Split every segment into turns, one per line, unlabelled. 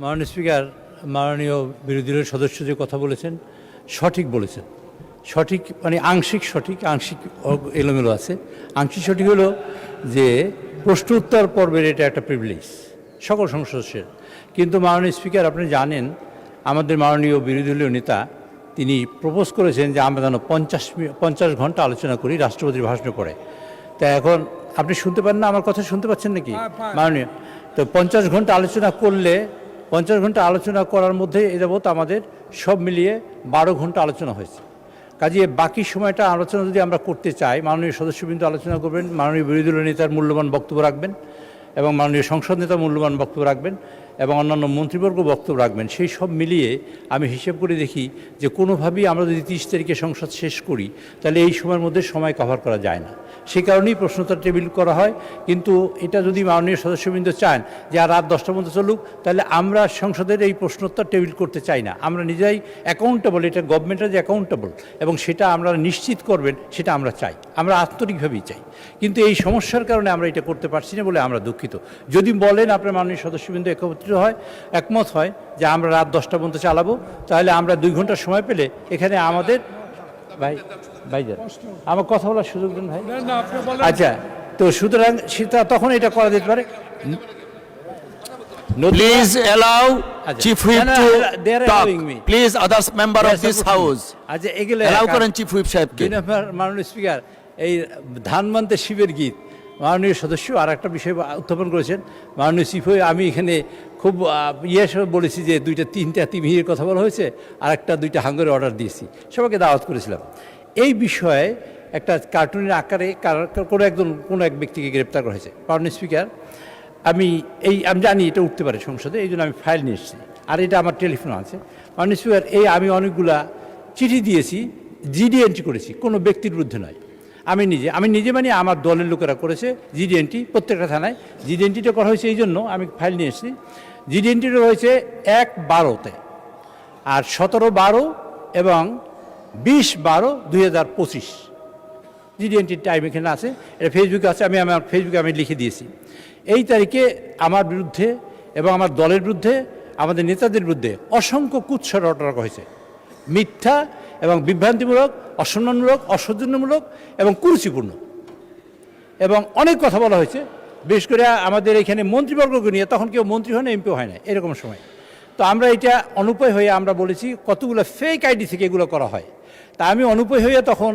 মাননীয় স্পিকার, মাননীয় বিরোধী দলের সদস্য যে কথা বলেছেন সঠিক বলেছেন। সঠিক মানে আংশিক সঠিক, আংশিক এলোমেলো আছে। আংশিক সঠিক হলো যে প্রশ্ন উত্তর পর্বের এটা একটা প্রিভিলেজ সকল সংসদ সদস্যের। কিন্তু মাননীয় স্পিকার, আপনি জানেন আমাদের মাননীয় বিরোধী দলীয় নেতা তিনি প্রপোজ করেছেন যে আমরা যেন 50 ঘন্টা আলোচনা করি রাষ্ট্রপতির ভাষণের পরে। তা এখন আপনি শুনতে পান না, আমার কথা শুনতে পাচ্ছেন নাকি মাননীয়? তো 50 ঘন্টা আলোচনা করলে 50 ঘন্টা আলোচনা করার মধ্যে এ যাবৎ আমাদের সব মিলিয়ে 12 ঘন্টা আলোচনা হয়েছে। কাজে বাকি সময়টা আলোচনা যদি আমরা করতে চাই, মাননীয় সদস্যবৃন্দ আলোচনা করবেন, মাননীয় বিরোধী দলীয় নেতার মূল্যবান বক্তব্য রাখবেন এবং মাননীয় সংসদ নেতা মূল্যবান বক্তব্য রাখবেন এবং অন্যান্য মন্ত্রীবর্গ বক্তব্য রাখবেন। সেই সব মিলিয়ে আমি হিসেব করে দেখি যে কোনোভাবেই আমরা যদি 30 তারিখে সংসদ শেষ করি তাহলে এই সময়ের মধ্যে সময় কভার করা যায় না। সেই কারণেই প্রশ্নোত্তর টেবিল করা হয়। কিন্তু এটা যদি মাননীয় সদস্যবৃন্দ চান যে আর রাত 10টার মধ্যে চলুক, তাহলে আমরা সংসদের এই প্রশ্নোত্তর টেবিল করতে চাই না। আমরা নিজেরাই অ্যাকাউন্টেবল, এটা গভর্নমেন্টের যে অ্যাকাউন্টেবল এবং সেটা আমরা নিশ্চিত করবেন সেটা আমরা চাই, আমরা আন্তরিকভাবেই চাই। কিন্তু এই সমস্যার কারণে আমরা এটা করতে পারছি না বলে আমরা দুঃখিত। যদি বলেন আপনার মাননীয় সদস্যবৃন্দ একমত হয় যে আমরা রাত 10টা পর্যন্ত চালাবো, তাহলে আমরা 2 ঘন্টা সময় পেলে এখানে আমাদের ভাইজান আমার কথা বলার সুযোগ দেন ভাই। আচ্ছা, তো সুতরাং সেটা তখন এটা করা যেতে পারে।
Please allow Chief Whip to talk. Please, others member of this house.
আচ্ছা, এগুলো
allow করেন Chief Whip সাহেবকে।
মাননীয় স্পিকার, এই ধানমন্তে শিবের গীত মাননীয় সদস্য আর একটা বিষয় উত্থাপন করেছেন। মাননীয় চিফ হুইপ, আমি এখানে খুব বলেছি যে 2-3টা তিমির কথা বলা হয়েছে আর একটা 2টা হাঙ্গারের অর্ডার দিয়েছি, সবাইকে দাওয়াত করেছিলাম। এই বিষয়ে একটা কার্টুনের আকারে কোনো এক ব্যক্তিকে গ্রেপ্তার করা হয়েছে। মাননীয় স্পিকার, আমি জানি এটা উঠতে পারে সংসদে, এই জন্য আমি ফাইল নিয়ে এসেছি আর এটা আমার টেলিফোন আছে। মাননীয় স্পিকার, আমি অনেকগুলা চিঠি দিয়েছি, জিডি এন্ট্রি করেছি, কোনো ব্যক্তির বিরুদ্ধে নয়। আমি নিজে মানে আমার দলের লোকেরা করেছে জিডি এন্ট্রি প্রত্যেকটা থানায়। জিডি এন্ট্রিটা করা হয়েছে এই জন্য আমি ফাইল নিয়ে এসেছি। জিডি এন্ট্রিটা হয়েছে 1/12-তে আর 17/12 এবং 20/12-2025 জিডি এন্ট্রির টাইম এখানে আছে, এটা ফেসবুকে আছে। আমার ফেসবুকে লিখে দিয়েছি এই তারিখে আমার বিরুদ্ধে এবং আমার দলের বিরুদ্ধে, আমাদের নেতাদের বিরুদ্ধে অসংখ্য কুৎসা রটনা হয়েছে, মিথ্যা এবং বিভ্রান্তিমূলক, অসম্মানমূলক, অসৌজন্যমূলক এবং কুরুচিপূর্ণ এবং অনেক কথা বলা হয়েছে। বিশেষ করে আমাদের এখানে মন্ত্রীবর্গকে নিয়ে, তখন কেউ মন্ত্রী হয় না, এমপিও হয় না, এরকম সময়। তো আমরা এটা অনুপায় হয়ে আমরা বলেছি কতগুলো ফেক আইডি থেকে এগুলো করা হয়। তা আমি অনুপায় হয়ে তখন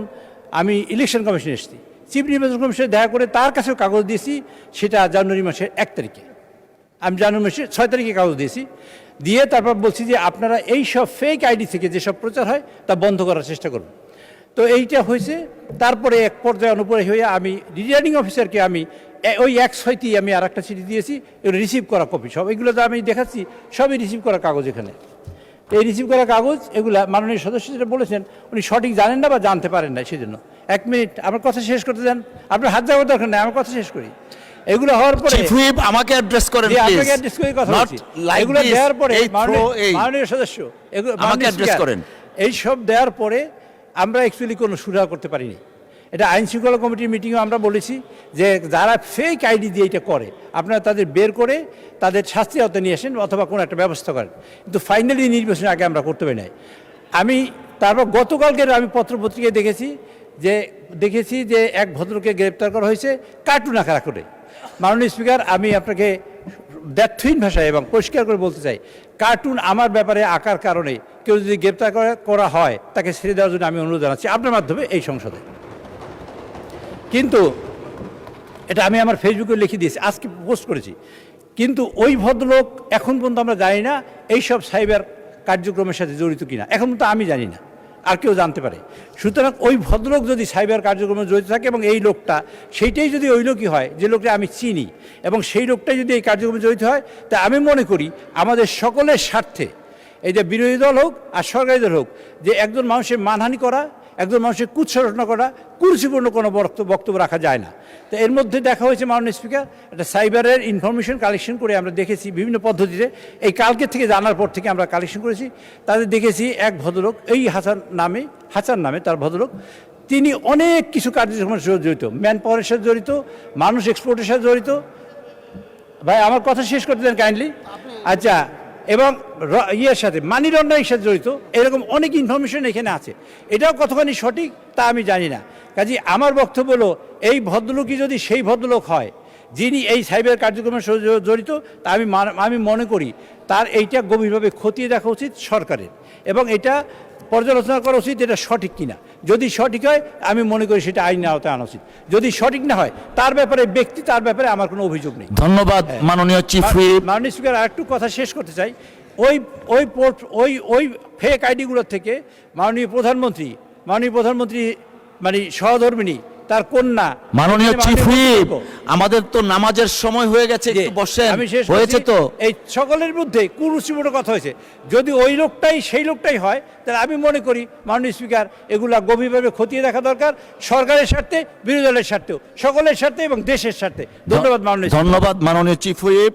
আমি ইলেকশন কমিশনে এসেছি, চিফ নির্বাচন কমিশনে দেখা করে তার কাছেও কাগজ দিয়েছি। সেটা জানুয়ারি মাসের 1 তারিখে, আমি জানুয়ারি মাসের 6 তারিখে কাগজ দিয়েছি। দিয়ে তারপর বলছি যে আপনারা এই সব ফেক আইডি থেকে যেসব প্রচার হয় তা বন্ধ করার চেষ্টা করুন। তো এইটা হয়েছে। তারপরে এক পর্যায়ে অনুপ্রায় হয়ে আমি রিটার্নিং অফিসারকে আমি ওই 1/6 আমি আর একটা চিঠি দিয়েছি, এগুলো রিসিভ করা কপি সব, এগুলো যা আমি দেখাচ্ছি সবই রিসিভ করা কাগজ। এখানে এই রিসিভ করা কাগজ এগুলা মাননীয় সদস্য যেটা বলেছেন উনি সঠিক জানেন না বা জানতে পারেন না, সেই জন্য। 1 মিনিট আমার কথা শেষ করতে দেন, আপনার হাত যাওয়ার দরকার নেই, আমার কথা শেষ করি। এগুলো হওয়ার পরে
চিফ হুইপ আমাকে অ্যাড্রেস করেন প্লিজ।
আপনাকে অ্যাড্রেস করে কথা বলছি। এগুলো দেওয়ার পরে মাননীয় সদস্য এগুলো
আমাকে অ্যাড্রেস করেন।
এই সব দেওয়ার পরে আমরা অ্যাকচুয়ালি কোনো সুরাহা করতে পারিনি। এটা আইন শৃঙ্খলা কমিটির মিটিংয়েও আমরা বলেছি যে যারা ফেক আইডি দিয়ে এটা করে আপনারা তাদের বের করে তাদের শাস্তি আওতায় নিয়ে আসেন অথবা কোনো একটা ব্যবস্থা করেন। কিন্তু ফাইনালি নির্বাচনের আগে আমরা করতে পারি নাই। আমি তারপর গতকালকে আমি পত্রপত্রিকায় দেখেছি যে এক ভদ্রকে গ্রেপ্তার করা হয়েছে কার্টুন আকার করে। মাননীয় স্পিকার, আমি আপনাকে দ্ব্যর্থহীন ভাষায় এবং পরিষ্কার করে বলতে চাই, কার্টুন আমার ব্যাপারে আঁকার কারণে কেউ যদি গ্রেপ্তার করা হয় তাকে ছেড়ে দেওয়ার জন্য আমি অনুরোধ জানাচ্ছি আপনার মাধ্যমে এই সংসদে। কিন্তু এটা আমি আমার ফেসবুকে লিখে দিয়েছি, আজকে পোস্ট করেছি। কিন্তু ওই ভদ্রলোক এখন পর্যন্ত আমরা জানি না এইসব সাইবার কার্যক্রমের সাথে জড়িত কিনা, এখন পর্যন্ত আমি জানি না, আর কেউ জানতে পারে। সুতরাং ওই ভদ্রলোক যদি সাইবার কার্যক্রমে জড়িত থাকে এবং এই লোকটা সেইটাই যদি ওই লোকই হয় যে লোকটা আমি চিনি এবং সেই লোকটাই যদি এই কার্যক্রমে জড়িত হয়, তা আমি মনে করি আমাদের সকলের স্বার্থে, এই যে বিরোধী দল হোক আর সরকারি দল হোক, যে একজন মানুষের মানহানি করা, একজন মানুষের কুৎসা রটনা করা, কুরুচিপূর্ণ কোনো বক্তব্য রাখা যায় না। তো এর মধ্যে দেখা হয়েছে মাননীয় স্পিকার, একটা সাইবারের ইনফরমেশন কালেকশন করে আমরা দেখেছি বিভিন্ন পদ্ধতিতে। এই কালকে থেকে জানার পর থেকে আমরা কালেকশন করেছি, তাদের দেখেছি এক ভদ্রলোক এই হাসান নামে তার ভদ্রলোক, তিনি অনেক কিছু কার্যক্রমের সাথে জড়িত, ম্যান পাওয়ারের সাথে জড়িত, মানুষ এক্সপোর্টের সাথে জড়িত। ভাই আমার কথা শেষ করতে দেন কাইন্ডলি। আচ্ছা, এবং ইয়ের সাথে মানি লন্ডারিং সাথে জড়িত এরকম অনেক ইনফরমেশন এখানে আছে। এটাও কতখানি সঠিক তা আমি জানি না। কাজে আমার বক্তব্য হলো এই ভদ্রলোকই যদি সেই ভদ্রলোক হয় যিনি এই সাইবার কার্যক্রমের সাথে জড়িত, তা আমি মনে করি তার এইটা গভীরভাবে খতিয়ে দেখা উচিত সরকারের, এবং এটা পর্যালোচনা করা উচিত এটা সঠিক কিনা। যদি সঠিক হয় আমি মনে করি সেটা আইনের আওতায় আনা উচিত। যদি সঠিক না হয় তার ব্যাপারে তার ব্যাপারে আমার কোনো অভিযোগ নেই।
ধন্যবাদ মাননীয় চিফ হুইপ।
মাননীয় স্পিকার, আরেকটু কথা শেষ করতে চাই। ওই ফেক আইডিগুলোর থেকে মাননীয় প্রধানমন্ত্রী মানে সহধর্মিণী, তার কন্যা,
মাননীয় চিফ হুইপ, আমাদের তো নামাজের সময় হয়ে গেছে, একটু বসেন।
আমি শেষ
হয়েছে তো,
এই সকলের মধ্যে কুরুচিপূর্ণ কথা হয়েছে। যদি ওই লোকটাই সেই লোকটাই হয় তাহলে আমি মনে করি মাননীয় স্পিকার এগুলা গভীরভাবে খতিয়ে দেখা দরকার, সরকারের স্বার্থে, বিরোধী দলের স্বার্থেও, সকলের স্বার্থে এবং দেশের স্বার্থে। ধন্যবাদ মাননীয়
ধন্যবাদ মাননীয় চিফ হুইপ।